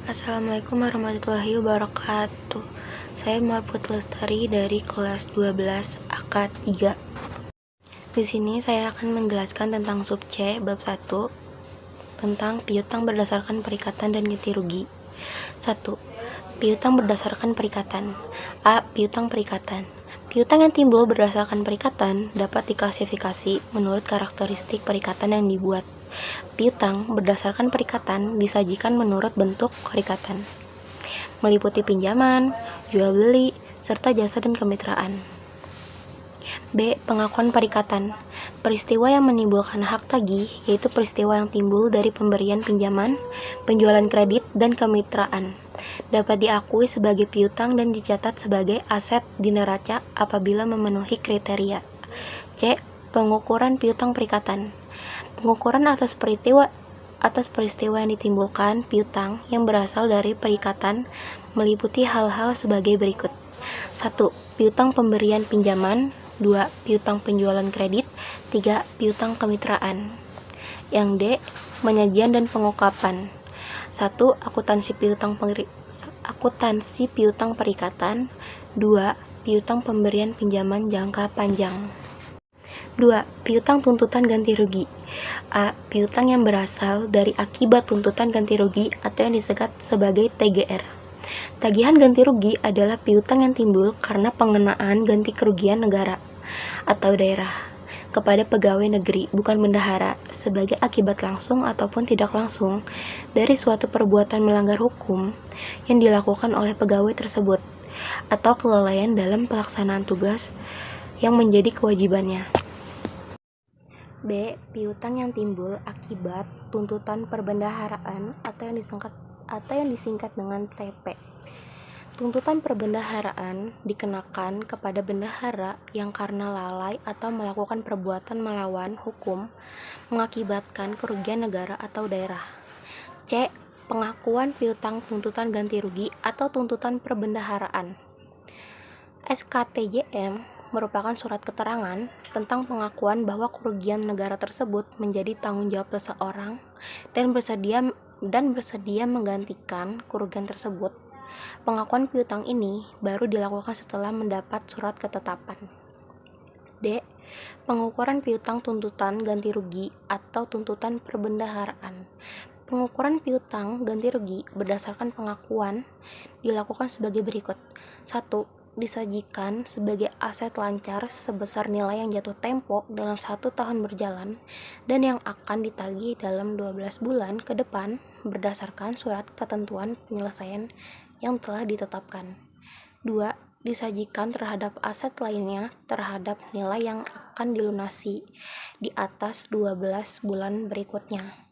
Assalamualaikum warahmatullahi wabarakatuh. Saya Marput Lestari dari kelas 12 AK 3. Di sini saya akan menjelaskan tentang sub C bab 1 tentang piutang berdasarkan perikatan dan ganti rugi. 1. Piutang berdasarkan perikatan. A. Piutang perikatan. Piutang yang timbul berdasarkan perikatan dapat diklasifikasi menurut karakteristik perikatan yang dibuat. Piutang berdasarkan perikatan disajikan menurut bentuk perikatan, meliputi pinjaman, jual beli, serta jasa dan kemitraan. B. Pengakuan perikatan. Peristiwa yang menimbulkan hak tagih yaitu peristiwa yang timbul dari pemberian pinjaman, penjualan kredit, dan kemitraan. Dapat diakui sebagai piutang dan dicatat sebagai aset di neraca apabila memenuhi kriteria. C. Pengukuran piutang perikatan. Pengukuran atas peristiwa yang ditimbulkan piutang yang berasal dari perikatan meliputi hal-hal sebagai berikut. 1. Piutang pemberian pinjaman. 2. Piutang penjualan kredit. 3. Piutang kemitraan. Yang D. Penyajian dan pengungkapan. 1. Akuntansi piutang perikatan. 2. Piutang pemberian pinjaman jangka panjang. 2. Piutang tuntutan ganti rugi. A. Piutang yang berasal dari akibat tuntutan ganti rugi atau yang disingkat sebagai TGR. Tagihan ganti rugi adalah piutang yang timbul karena pengenaan ganti kerugian negara atau daerah kepada pegawai negeri bukan bendahara sebagai akibat langsung ataupun tidak langsung dari suatu perbuatan melanggar hukum yang dilakukan oleh pegawai tersebut atau kelalaian dalam pelaksanaan tugas yang menjadi kewajibannya. B. Piutang yang timbul akibat tuntutan perbendaharaan atau yang disingkat dengan TP. Tuntutan perbendaharaan dikenakan kepada bendahara yang karena lalai atau melakukan perbuatan melawan hukum mengakibatkan kerugian negara atau daerah. C. Pengakuan piutang tuntutan ganti rugi atau tuntutan perbendaharaan. SKTJM merupakan surat keterangan tentang pengakuan bahwa kerugian negara tersebut menjadi tanggung jawab seseorang dan bersedia menggantikan kerugian tersebut. Pengakuan piutang ini baru dilakukan setelah mendapat surat ketetapan. D. Pengukuran piutang tuntutan ganti rugi atau tuntutan perbendaharaan. Pengukuran piutang ganti rugi berdasarkan pengakuan dilakukan sebagai berikut. 1. Disajikan sebagai aset lancar sebesar nilai yang jatuh tempo dalam 1 tahun berjalan dan yang akan ditagih dalam 12 bulan ke depan berdasarkan surat ketentuan penyelesaian yang telah ditetapkan. 2. Disajikan terhadap aset lainnya terhadap nilai yang akan dilunasi di atas 12 bulan berikutnya.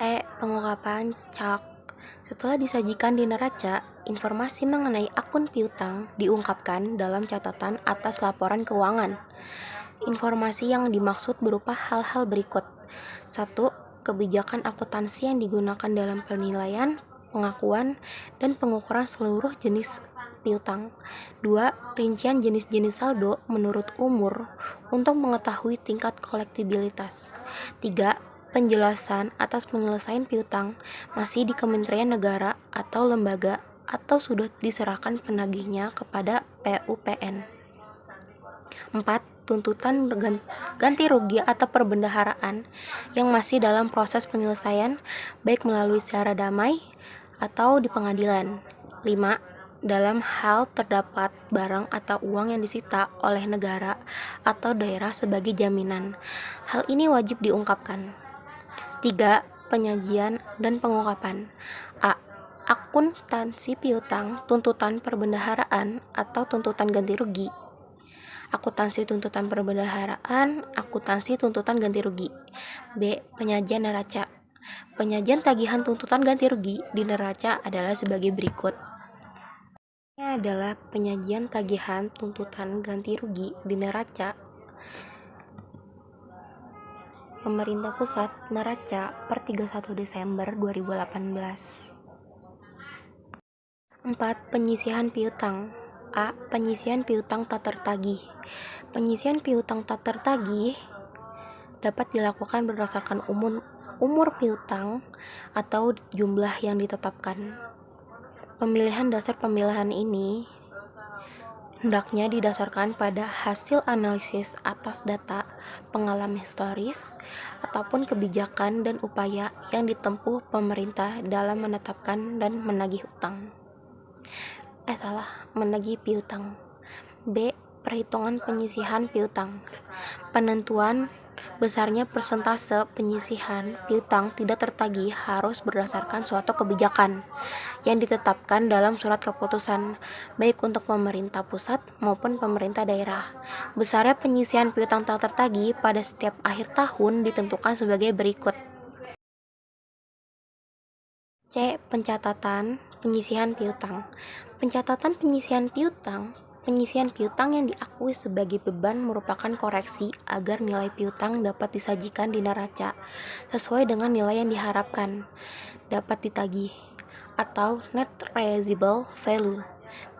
E. Pengungkapan CAK. Setelah disajikan di neraca, informasi mengenai akun piutang diungkapkan dalam catatan atas laporan keuangan. Informasi yang dimaksud berupa hal-hal berikut. 1. Kebijakan akuntansi yang digunakan dalam penilaian, pengakuan, dan pengukuran seluruh jenis piutang. 2. Rincian jenis-jenis saldo menurut umur untuk mengetahui tingkat kolektibilitas. 3. Penjelasan atas penyelesaian piutang masih di Kementerian Negara atau lembaga atau sudah diserahkan penagihnya kepada PUPN. 4. Tuntutan ganti rugi atau perbendaharaan yang masih dalam proses penyelesaian baik melalui secara damai atau di pengadilan. 5. Dalam hal terdapat barang atau uang yang disita oleh negara atau daerah sebagai jaminan. Hal ini wajib diungkapkan. 3. Penyajian dan pengungkapan. A. Akuntansi piutang tuntutan perbendaharaan atau tuntutan ganti rugi. Akuntansi tuntutan perbendaharaan, akuntansi tuntutan ganti rugi. B. Penyajian neraca. Penyajian tagihan tuntutan ganti rugi di neraca adalah sebagai berikut. Ini adalah penyajian tagihan tuntutan ganti rugi di neraca Pemerintah Pusat Neraca per 31 Desember 2018. 4. Penyisihan piutang. A. Penyisihan piutang tak tertagih. Penyisihan piutang tak tertagih dapat dilakukan berdasarkan umur piutang atau jumlah yang ditetapkan. Pemilihan dasar pemilihan ini hendaknya didasarkan pada hasil analisis atas data, pengalaman historis, ataupun kebijakan dan upaya yang ditempuh pemerintah dalam menetapkan dan menagih utang. Menagih piutang. B. Perhitungan penyisihan piutang. Penentuan besarnya persentase penyisihan piutang tidak tertagih harus berdasarkan suatu kebijakan yang ditetapkan dalam surat keputusan, baik untuk pemerintah pusat maupun pemerintah daerah. Besarnya penyisihan piutang tak tertagih pada setiap akhir tahun ditentukan sebagai berikut. C. Pencatatan penyisihan piutang. Pencatatan penyisihan piutang yang diakui sebagai beban merupakan koreksi agar nilai piutang dapat disajikan di neraca sesuai dengan nilai yang diharapkan dapat ditagih atau net realizable value.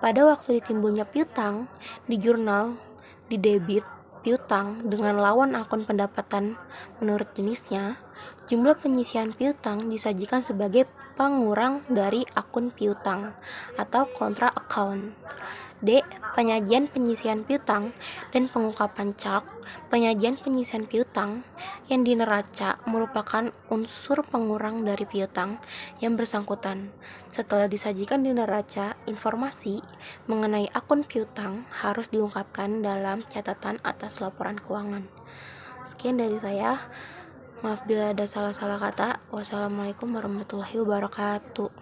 Pada waktu ditimbulnya piutang, di jurnal di debit piutang dengan lawan akun pendapatan menurut jenisnya, jumlah penyisihan piutang disajikan sebagai pengurang dari akun piutang atau kontra account. D. Penyajian penyisihan piutang dan pengungkapan cak. Penyajian penyisihan piutang yang di neraca merupakan unsur pengurang dari piutang yang bersangkutan. Setelah disajikan di neraca, informasi mengenai akun piutang harus diungkapkan dalam catatan atas laporan keuangan. Sekian dari saya. Maaf bila ada salah-salah kata. Wassalamualaikum warahmatullahi wabarakatuh.